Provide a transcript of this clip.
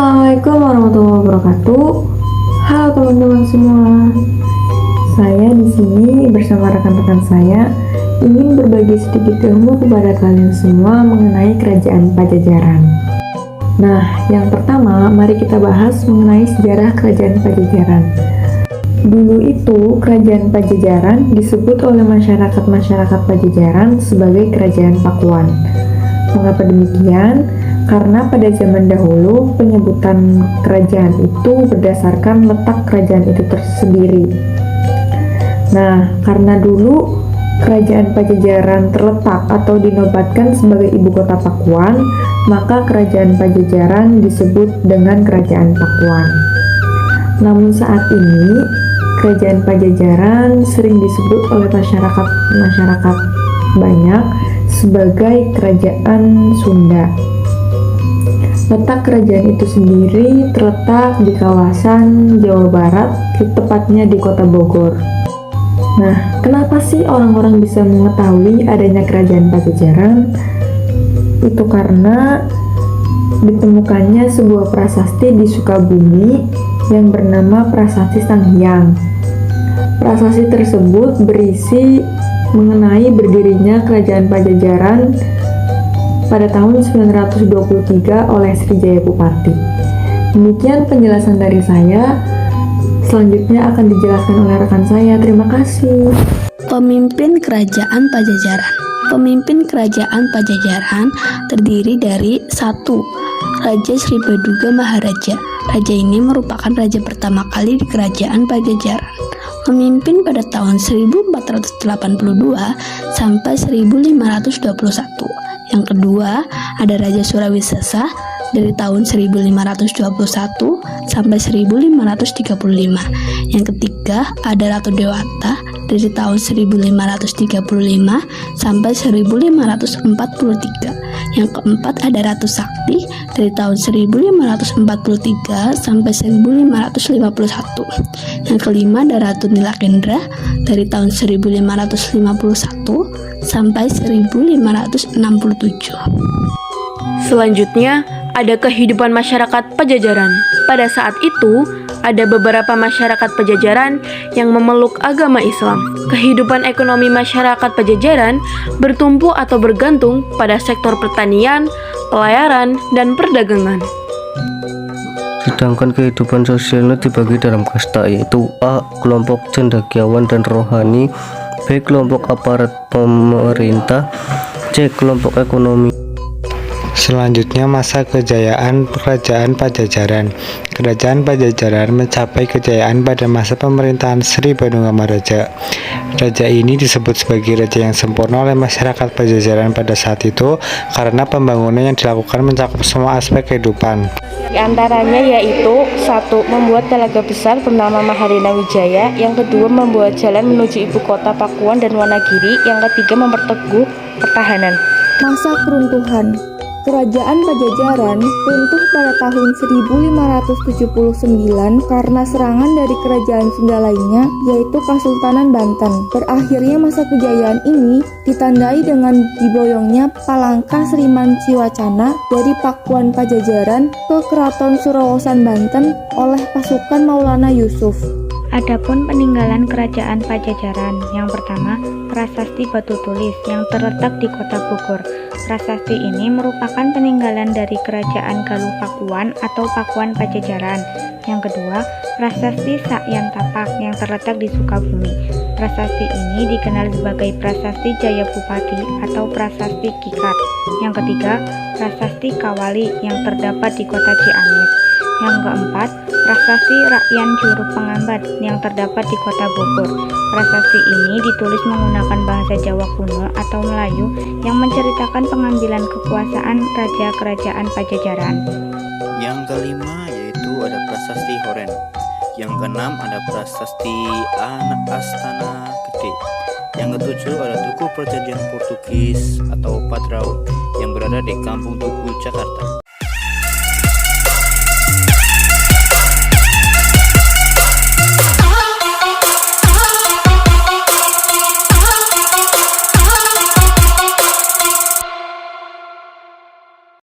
Assalamualaikum warahmatullahi wabarakatuh. Halo teman-teman semua. Saya di sini bersama rekan-rekan saya ingin berbagi sedikit ilmu kepada kalian semua mengenai Kerajaan Pajajaran. Nah, yang pertama, mari kita bahas mengenai sejarah Kerajaan Pajajaran. Dulu itu, Kerajaan Pajajaran disebut oleh masyarakat Pajajaran sebagai Kerajaan Pakuan. Mengapa demikian? Karena pada zaman dahulu penyebutan kerajaan itu berdasarkan letak kerajaan itu tersendiri. Nah, karena dulu Kerajaan Pajajaran terletak atau dinobatkan sebagai ibu kota Pakuan, maka Kerajaan Pajajaran disebut dengan Kerajaan Pakuan. Namun saat ini, Kerajaan Pajajaran sering disebut oleh masyarakat banyak sebagai Kerajaan Sunda. Letak kerajaan itu sendiri terletak di kawasan Jawa Barat, tepatnya di kota Bogor. Nah, kenapa sih orang-orang bisa mengetahui adanya Kerajaan Pajajaran? Itu karena ditemukannya sebuah prasasti di Sukabumi yang bernama Prasasti Sanghyang. Prasasti tersebut berisi mengenai berdirinya Kerajaan Pajajaran pada tahun 923 oleh Srijaya Bupati. Demikian penjelasan dari saya. Selanjutnya akan dijelaskan oleh rekan saya. Terima kasih. Pemimpin Kerajaan Pajajaran. Pemimpin Kerajaan Pajajaran terdiri dari 1. Raja Sri Baduga Maharaja. Raja ini merupakan raja pertama kali di Kerajaan Pajajaran. Memimpin pada tahun 1482 sampai 1521. Yang kedua, ada Raja Surawisesa dari tahun 1521 sampai 1535. Yang ketiga, ada Ratu Dewata dari tahun 1535 sampai 1543. Yang keempat, ada Ratu Sakti dari tahun 1543 sampai 1551. Yang kelima, ada Ratu Nilakendra dari tahun 1551 sampai 1567. Selanjutnya, ada kehidupan masyarakat Pajajaran. Pada saat itu, ada beberapa masyarakat Pajajaran yang memeluk agama Islam. Kehidupan ekonomi masyarakat Pajajaran bertumpu atau bergantung pada sektor pertanian, pelayaran, dan perdagangan. Sedangkan kehidupan sosialnya dibagi dalam kasta, yaitu A. Kelompok cendekiawan dan rohani, B. Kelompok aparat pemerintah, C. Kelompok ekonomi. Selanjutnya, masa kejayaan Kerajaan Pajajaran. Kerajaan Pajajaran mencapai kejayaan pada masa pemerintahan Sri Baduga Maharaja. Raja ini disebut sebagai raja yang sempurna oleh masyarakat Pajajaran pada saat itu karena pembangunan yang dilakukan mencakup semua aspek kehidupan. Di antaranya yaitu 1. Membuat telaga besar bernama Maharina Wijaya. Yang kedua, membuat jalan menuju ibu kota Pakuan dan Wonogiri. Yang ketiga, memperteguh pertahanan. Masa keruntuhan. Kerajaan Pajajaran runtuh pada tahun 1579 karena serangan dari kerajaan Sunda lainnya, yaitu Kesultanan Banten. Berakhirnya masa kejayaan ini ditandai dengan diboyongnya Palangka Sri Manciwacana dari Pakuan Pajajaran ke Keraton Surawosan Banten oleh pasukan Maulana Yusuf. Adapun peninggalan Kerajaan Pajajaran, yang pertama, Prasasti Batu Tulis yang terletak di kota Bogor. Prasasti ini merupakan peninggalan dari Kerajaan Galuh Pakuan atau Pakuan Pajajaran. Yang kedua, Prasasti Sakyan Tapak yang terletak di Sukabumi. Prasasti ini dikenal sebagai Prasasti Jaya Bupati atau Prasasti Kikat. Yang ketiga, Prasasti Kawali yang terdapat di kota Ciamis. Yang keempat, Prasasti Rakyan Juru Pengambat yang terdapat di kota Bogor. Prasasti ini ditulis menggunakan bahasa Jawa kuno atau Melayu yang menceritakan pengambilan kekuasaan Raja Kerajaan Pajajaran. Yang kelima yaitu ada Prasasti Horen. Yang keenam ada Prasasti Anak Astana Gede. Yang ketujuh ada Tugu Perjanjian Portugis atau Padrau yang berada di Kampung Tugu, Jakarta.